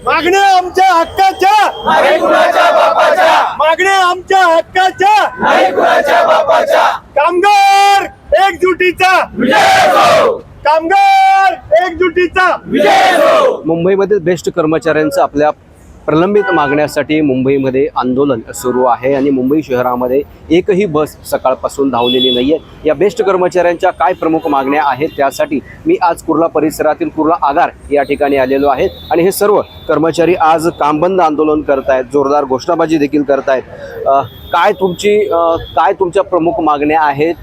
मागण्या आमच्या हक्काच्या नाही कुणाच्या बापाच्या, मागण्या आमच्या हक्काच्या नाही कुणाच्या बापाच्या. कामगार एकजुटीचा विजय हो, कामगार एकजुटीचा विजय हो. मुंबईमधील बेस्ट कर्मचाऱ्यांचं आपल्या प्रलंबित मागण्यासाठी मुंबईमध्ये आंदोलन सुरू आहे आणि मुंबई शहरामध्ये एकही बस सकाळपासून धावलेली नाही आहे. या बेस्ट कर्मचाऱ्यांच्या काय प्रमुख मागण्या आहेत त्यासाठी मी आज कुर्ला परिसरातील कुर्ला आगार या ठिकाणी आलेलो आहे आणि हे सर्व कर्मचारी आज कामबंद आंदोलन करत आहेत, जोरदार घोषणाबाजी देखील करत आहेत. काय तुमच्या प्रमुख मागण्या आहेत?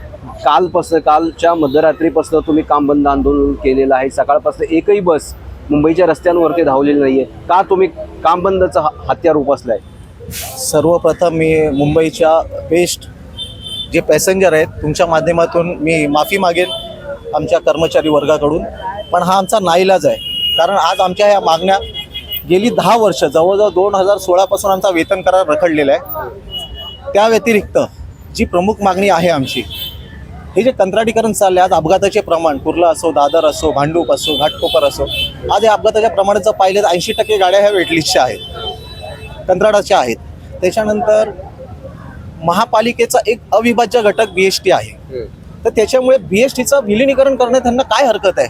कालच्या मध्यरात्रीपासून तुम्ही कामबंद आंदोलन केलेलं आहे, सकाळपासून एकही बस मुंबईच्या रस्त्यांवरती धावलेली नाहीये. का तुम्ही कामबंदचं हत्यार उपसलाय? सर्वप्रथम मी मुंबईच्या बेस्ट जे पॅसेंजर आहेत तुमच्या माध्यमातून मी माफी मागेन आमच्या कर्मचारी वर्गाकडून, पण हा आमचा नाईलाज आहे. कारण आज आमच्या ह्या मागण्या गेली 10 वर्ष जवळजवळ 2016 पासून आमचा वेतन करार रखडलेला आहे. त्या व्यतिरिक्त जी प्रमुख मागणी आहे आमची, हे जे कंत्राटीकरण चालले, आज अपघाताचे प्रमाण कुर्ला असो, दादर असो, भांडूप असो, घाटकोपर असो, आज या अपघाताच्या प्रमाणात जर पाहिलं तर 80% गाड्या ह्या वेटलिस्टच्या आहेत, कंत्राटाच्या आहेत. त्याच्यानंतर महापालिकेचा एक अविभाज्य घटक BST आहे, तर त्याच्यामुळे BSTचं विलिनीकरण करण्यात त्यांना काय हरकत आहे?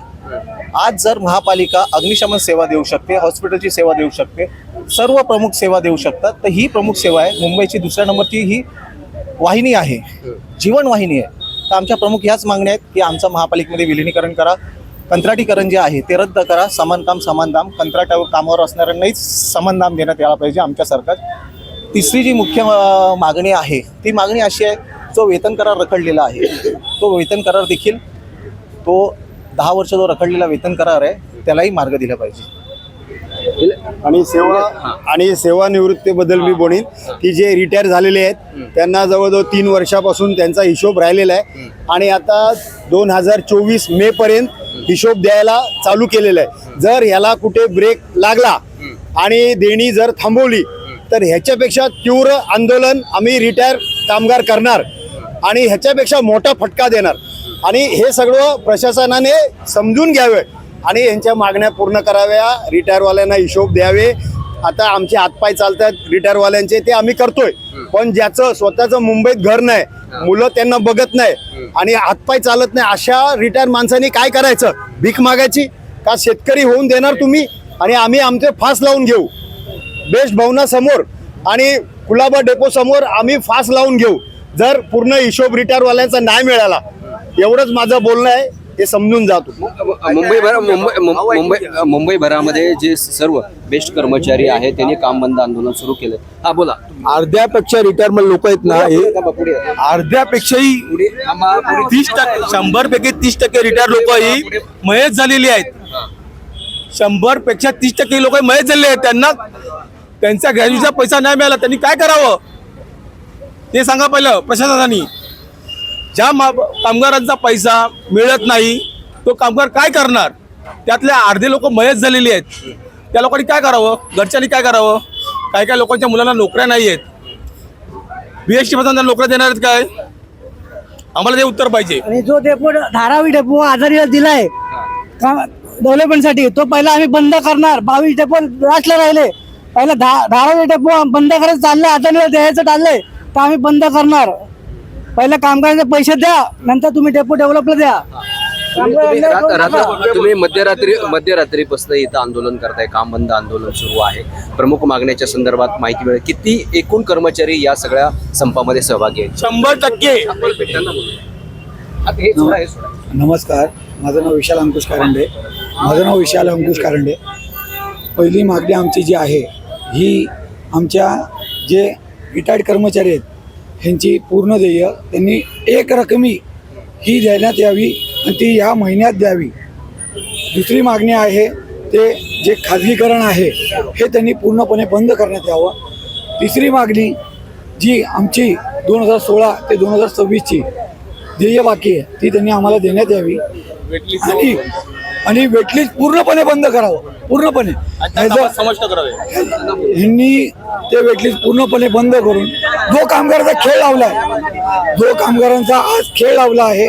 आज जर महापालिका अग्निशमन सेवा देऊ शकते, हॉस्पिटलची सेवा देऊ शकते, सर्व प्रमुख सेवा देऊ शकतात, तर ही प्रमुख सेवा आहे. मुंबईची दुसऱ्या नंबरची ही वाहिनी आहे, जीवन वाहिनी आहे. तर आमच्या प्रमुख ह्याच मागण्या आहेत की आमचं महापालिकेमध्ये विलिनीकरण करा, कंत्राटीकरण जे आहे ते रद्द करा, समान काम समान दाम, कंत्राटावर कामावर असणाऱ्यांनाही समान दाम देण्यात यायला पाहिजे आमच्या सरकार. तिसरी जी मुख्य मागणी आहे ती मागणी अशी आहे, जो वेतन करार रखडलेला आहे तो वेतन करार देखील, तो 10 वर्ष जो रखडलेला वेतन करार आहे त्यालाही मार्ग दिला पाहिजे. आणि सेवानिवृत्तीबद्दल मी बोलीन की जे रिटायर झालेले आहेत त्यांना जवळजवळ 3 वर्षापासून त्यांचा हिशोब राहिलेला आहे आणि आता 2024 मे पर्यंत हिशोब द्यायला चालू केलेला आहे. जर ह्याला कुठे ब्रेक लागला आणि देणी जर थांबवली तर ह्याच्यापेक्षा तीव्र आंदोलन आम्ही रिटायर कामगार करणार आणि ह्याच्यापेक्षा मोठा फटका देणार. आणि हे सगळं प्रशासनाने समजून घ्यावे आणि यांच्या मागण्या पूर्ण कराव्या, रिटायरवाल्यांना हिशोब द्यावे. आता आमचे हातपाय चालतात रिटायरवाल्यांचे, ते आम्ही करतोय, पण ज्याचं स्वतःचं मुंबईत घर नाही, मुलं त्यांना बघत नाही आणि हातपाय चालत नाही, अशा रिटायर माणसांनी काय करायचं? भीक मागायची का? शेतकरी होऊन देणार तुम्ही आणि आम्ही आमचे फास लावून घेऊ बेस्ट भवनासमोर आणि कुलाबा डेपो समोर आम्ही फास लावून घेऊ जर पूर्ण हिशोब रिटायरवाल्यांचा नाही मिळाला. एवढंच माझं बोलणं आहे, हे समजून जातो. मुंबईभरामध्ये जे सर्व बेस्ट कर्मचारी आहेत त्यांनी कामबंद आंदोलन सुरू केलं. हा बोला. अर्ध्यापेक्षा रिटायरमेंट लोक आहेत ना, हे अर्ध्यापेक्षाही 30%, 100 पैकी 30% रिटायर लोक ही मयत झालेली आहेत. 100 पेक्षा 30% लोक मयत झालेले आहेत. त्यांना त्यांचा ग्रॅज्युएशनचा पैसा नाही मिळाला, त्यांनी काय करावं ते सांगा पहिलं प्रशासनाने. ज्या कामगारांचा पैसा मिळत नाही तो कामगार काय करणार? त्यातले अर्धे लोक मयत झालेली आहेत, त्या लोकांनी काय करावं? घरच्यांनी काय करावं? काही काही लोकांच्या मुलांना नोकऱ्या नाही आहेत, BST पासून त्यांना नोकऱ्या देणार आहेत काय? आम्हाला ते उत्तर पाहिजे. आणि जो डेपो धारावी डेपो आजारीला दिलाय डेव्हलपमेंटसाठी, तो पहिला आम्ही बंद करणार. 22 डेपो लास्टला राहिले, पहिला धारावी डेपो बंद करायचं चाललंय, आजारीला द्यायचं चाललंय, तर आम्ही बंद करणार. पहिला कामगारांचे पैसे द्या, नंतर तुम्ही डेपो डेव्हलपला द्या. तुम्ही मध्यरात्रीपासून इथं आंदोलन करताय, कामबंद आंदोलन सुरू आहे. प्रमुख मागण्याच्या संदर्भात माहिती मिळेल. किती एकूण कर्मचारी या सगळ्या संपामध्ये सहभागी आहेत? 100%. नमस्कार, माझं नाव विशाल अंकुश कारंडे. पहिली मागणी आमची जी आहे ही आमच्या जे रिटायर्ड कर्मचारी आहेत ह्यांची पूर्ण देय त्यांनी एक रकमी ही देण्यात यावी आणि ती या महिन्यात द्यावी. दुसरी मागणी आहे ते जे खाजगीकरण आहे हे त्यांनी पूर्णपणे बंद करण्यात यावं. तिसरी मागणी जी आमची 2016 ते 2026ची देय बाकी आहे ती त्यांनी आम्हाला देण्यात यावी आणि वेटलिस्ट पूर्णपणे बंद करावं. पूर्णपणे ह्यांनी ते वेटलिस्ट पूर्णपणे बंद करून जो कामगारांचा खेळ लावला आहे,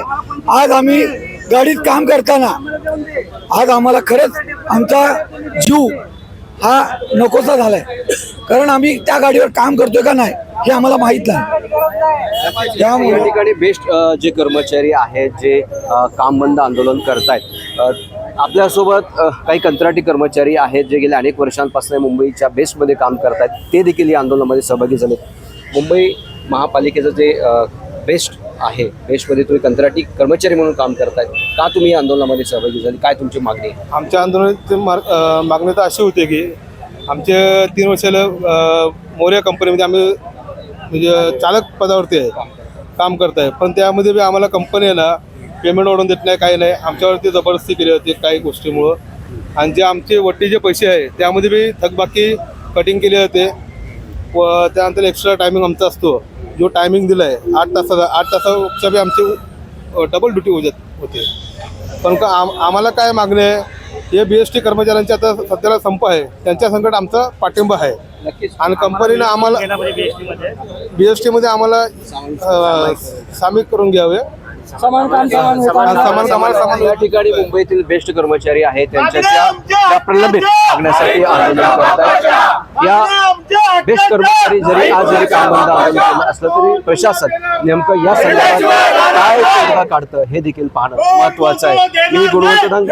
आज आम्ही गाडीत काम करताना आज आम्हाला खरंच आमचा जीव हा नकोसा झालाय, कारण आम्ही त्या गाडीवर काम करतोय का नाही हे आम्हाला माहीत नाही. या ठिकाणी बेस्ट जे कर्मचारी आहेत जे काम बंद आंदोलन करतायत, आपल्यासोबत काही कंत्राटी कर्मचारी आहेत जे गेल्या अनेक वर्षांपासून मुंबईच्या बेस्टमध्ये काम करतायत, ते देखील या आंदोलनामध्ये सहभागी झाले. मुंबई महापालिकेचं जे बेस्ट आहे, बेस्टमध्ये तुम्ही कंत्राटी कर्मचारी म्हणून काम करतायत, का तुम्ही या आंदोलनामध्ये सहभागी झाले, काय तुमची मागणी आहे? आमच्या आंदोलनाची मागणी तर अशी होते की आमचे 3 वर्षाला मोर्या कंपनीमध्ये आम्ही म्हणजे चालक पदावरती आहे, काम करत आहे. पण त्यामध्ये बी आम्हाला कंपनीला पेमेंट वाढवून देत नाही, काही नाही. आमच्यावरती जबरदस्ती केली होती काही गोष्टीमुळं. आणि जे आमचे वट्टी जे पैसे आहे त्यामध्ये बी थकबाकी कटिंग केले होते. व त्यानंतर एक्स्ट्रा टायमिंग आमचा असतो, जो टायमिंग दिला आहे 8 तासाचा, 8 तासाच्या बी आमची डबल ड्युटी होते. पण का आम्हाला काय मागणी आहे, हे BST कर्मचाऱ्यांचे आता सध्याला संप आहे, त्यांच्या संकट आमचा पाठिंबा आहे. आणि कंपनीनं आम्हाला BST मध्ये आम्हाला सामील करून घ्यावे. समान काम समान कामाला समान. या ठिकाणी मुंबईतील बेस्ट कर्मचारी आहेत त्यांच्या त्या प्रलंबित मागण्यासाठी आंदोलन करतात. या बेस्ट कर्मचारी जरी आज जरी काम बंद आंदोलन केलं असलं तरी प्रशासन नेमकं या संदर्भात काय तोडगा काढतं हे देखील पाहणं महत्वाचं आहे. मी गुणवंत